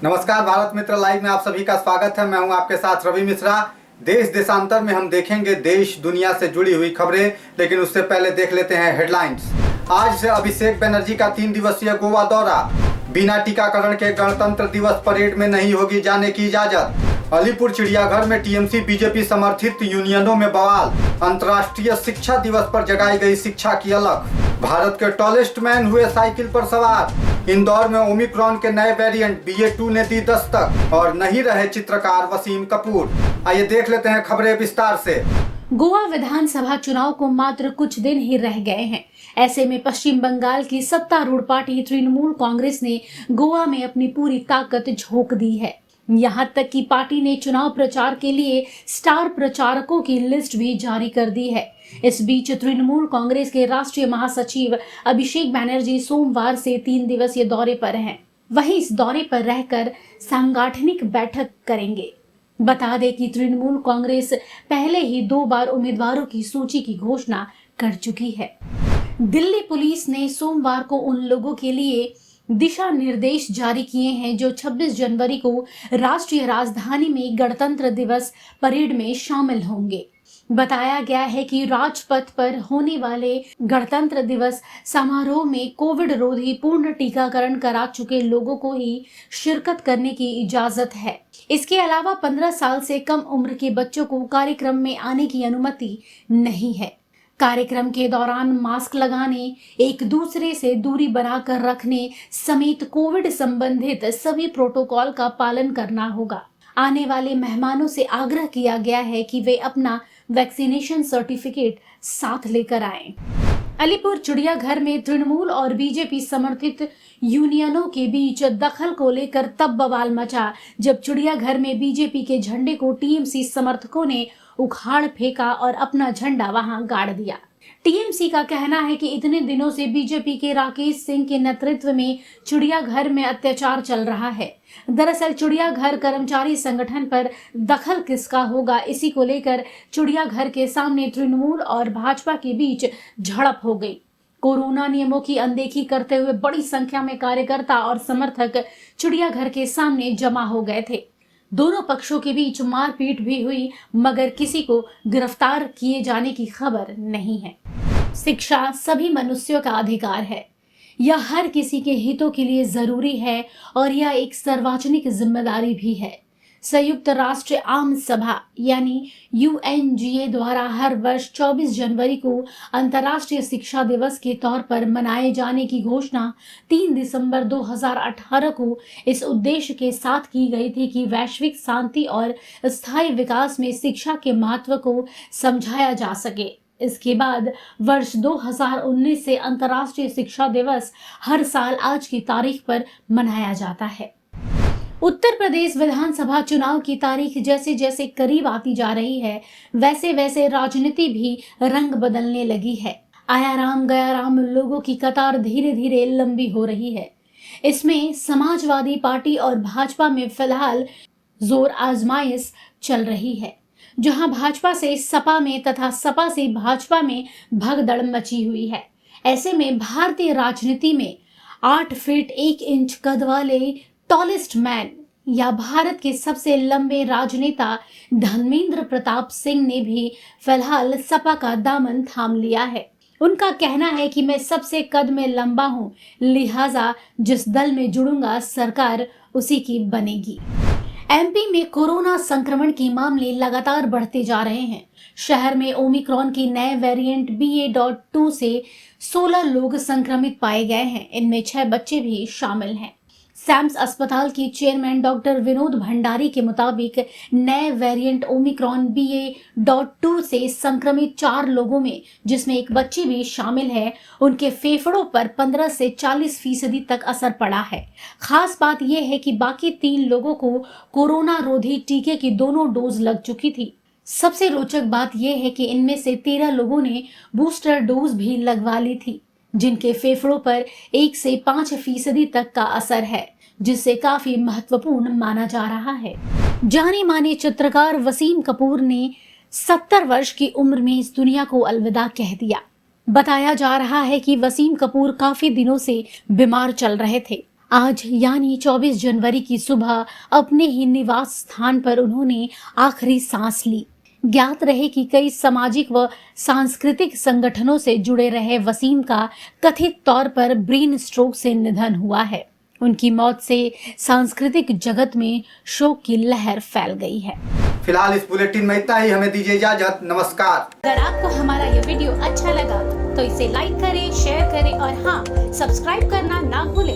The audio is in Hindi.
नमस्कार, भारत मित्र लाइव में आप सभी का स्वागत है। मैं हूं आपके साथ रवि मिश्रा। देश देशांतर में हम देखेंगे देश दुनिया से जुड़ी हुई खबरें, लेकिन उससे पहले देख लेते हैं हेडलाइंस। आज से अभिषेक बनर्जी का 3 दिवसीय गोवा दौरा। बिना टीकाकरण के गणतंत्र दिवस परेड में नहीं होगी जाने की इजाजत। अलीपुर चिड़ियाघर में टीएमसी बीजेपी समर्थित यूनियनों में बवाल। अंतर्राष्ट्रीय शिक्षा दिवस पर जगाई गई शिक्षा की अलख। भारत के टॉलेस्ट मैन हुए साइकिल पर सवार। इंदौर में ओमिक्रॉन के नए वेरिएंट BA.2 ने दी दस्तक और नहीं रहे चित्रकार वसीम कपूर। आइए देख लेते हैं खबरें विस्तार से। गोवा विधानसभा चुनाव को मात्र कुछ दिन ही रह गए हैं। ऐसे में पश्चिम बंगाल की सत्तारूढ़ पार्टी तृणमूल कांग्रेस ने गोवा में अपनी पूरी ताकत झोंक दी है। यहाँ तक कि पार्टी ने चुनाव प्रचार के लिए स्टार प्रचारकों की लिस्ट भी जारी कर दी है। इस बीच तृणमूल कांग्रेस के राष्ट्रीय महासचिव अभिषेक बनर्जी सोमवार से 3 दिवसीय दौरे पर हैं। वहीं इस दौरे पर रहकर सांगठनिक बैठक करेंगे। बता दें कि तृणमूल कांग्रेस पहले ही 2 बार उम्मीदवारों की सूची की घोषणा कर चुकी है। दिल्ली पुलिस ने सोमवार को उन लोगों के लिए दिशा निर्देश जारी किए हैं जो 26 जनवरी को राष्ट्रीय राजधानी में गणतंत्र दिवस परेड में शामिल होंगे। बताया गया है कि राजपथ पर होने वाले गणतंत्र दिवस समारोह में कोविड रोधी पूर्ण टीकाकरण करा चुके लोगों को ही शिरकत करने की इजाजत है। इसके अलावा 15 साल से कम उम्र के बच्चों को कार्यक्रम में आने की अनुमति नहीं है। कार्यक्रम के दौरान मास्क लगाने, एक दूसरे से दूरी बनाकर रखने समेत कोविड संबंधित सभी प्रोटोकॉल का पालन करना होगा। आने वाले मेहमानों से आग्रह किया गया है कि वे अपना वैक्सीनेशन सर्टिफिकेट साथ लेकर आएं। अलीपुर चिड़ियाघर में तृणमूल और बीजेपी समर्थित यूनियनों के बीच दखल को लेकर तब बवाल मचा जब चिड़ियाघर में बीजेपी के झंडे को टीएमसी समर्थकों ने उखाड़ फेंका और अपना झंडा वहां गाड़ दिया। टीएमसी का कहना है कि इतने दिनों से बीजेपी के राकेश सिंह के नेतृत्व में चिड़ियाघर में अत्याचार चल रहा है। दरअसल चिड़ियाघर कर्मचारी संगठन पर दखल किसका होगा, इसी को लेकर चिड़ियाघर के सामने तृणमूल और भाजपा के बीच झड़प हो गई। कोरोना नियमों की अनदेखी करते हुए बड़ी संख्या में कार्यकर्ता और समर्थक चिड़ियाघर के सामने जमा हो गए थे। दोनों पक्षों के बीच मारपीट भी हुई, मगर किसी को गिरफ्तार किए जाने की खबर नहीं है। शिक्षा सभी मनुष्यों का अधिकार है। यह हर किसी के हितों के लिए जरूरी है और यह एक सार्वजनिक जिम्मेदारी भी है। संयुक्त राष्ट्र आम सभा यानी UNGA द्वारा हर वर्ष 24 जनवरी को अंतर्राष्ट्रीय शिक्षा दिवस के तौर पर मनाए जाने की घोषणा 3 दिसंबर 2018 को इस उद्देश्य के साथ की गई थी कि वैश्विक शांति और स्थायी विकास में शिक्षा के महत्व को समझाया जा सके। इसके बाद वर्ष 2019 से अंतर्राष्ट्रीय शिक्षा दिवस हर साल आज की तारीख पर मनाया जाता है। उत्तर प्रदेश विधानसभा चुनाव की तारीख जैसे जैसे करीब आती जा रही है, वैसे वैसे राजनीति भी रंग बदलने लगी है। आया राम गया राम लोगों की कतार धीरे धीरे लंबी हो रही है। इसमें समाजवादी पार्टी और भाजपा में फिलहाल जोर आजमाइश चल रही है। जहां भाजपा से सपा में तथा सपा से भाजपा में भगदड़ मची हुई है। ऐसे में भारतीय राजनीति में 8 फीट 1 इंच कद वाले टॉलेस्ट मैन या भारत के सबसे लंबे राजनेता धर्मेंद्र प्रताप सिंह ने भी फिलहाल सपा का दामन थाम लिया है। उनका कहना है कि मैं सबसे कद में लंबा हूं, लिहाजा जिस दल में जुड़ूंगा सरकार उसी की बनेगी। MP में कोरोना संक्रमण के मामले लगातार बढ़ते जा रहे हैं। शहर में ओमिक्रॉन की नए वेरिएंट BA.2 से 16 लोग संक्रमित पाए गए हैं। इनमें 6 बच्चे भी शामिल हैं। सैम्स अस्पताल की चेयरमैन डॉक्टर विनोद भंडारी के मुताबिक नए वेरिएंट ओमिक्रॉन BA.2 से संक्रमित 4 लोगों में, जिसमें एक बच्ची भी शामिल है, उनके फेफड़ों पर 15 से 40% तक असर पड़ा है। खास बात यह है कि बाकी 3 लोगों को कोरोना रोधी टीके की दोनों डोज लग चुकी थी। सबसे रोचक बात यह है कि इनमें से 13 लोगों ने बूस्टर डोज भी लगवा ली थी, जिनके फेफड़ों पर 1 से 5% तक का असर है, जिससे काफी महत्वपूर्ण माना जा रहा है। जाने माने चित्रकार वसीम कपूर ने 70 वर्ष की उम्र में इस दुनिया को अलविदा कह दिया। बताया जा रहा है कि वसीम कपूर काफी दिनों से बीमार चल रहे थे। आज यानी 24 जनवरी की सुबह अपने ही निवास स्थान पर उन्होंने आखिरी सांस ली। ज्ञात रहे कि कई सामाजिक व सांस्कृतिक संगठनों से जुड़े रहे वसीम का कथित तौर पर ब्रेन स्ट्रोक से निधन हुआ है। उनकी मौत से सांस्कृतिक जगत में शोक की लहर फैल गई है। फिलहाल इस बुलेटिन में इतना ही, हमें दीजिए इजाजत, नमस्कार। अगर आपको हमारा ये वीडियो अच्छा लगा तो इसे लाइक करें, शेयर करें और हाँ, सब्सक्राइब करना ना भूलें।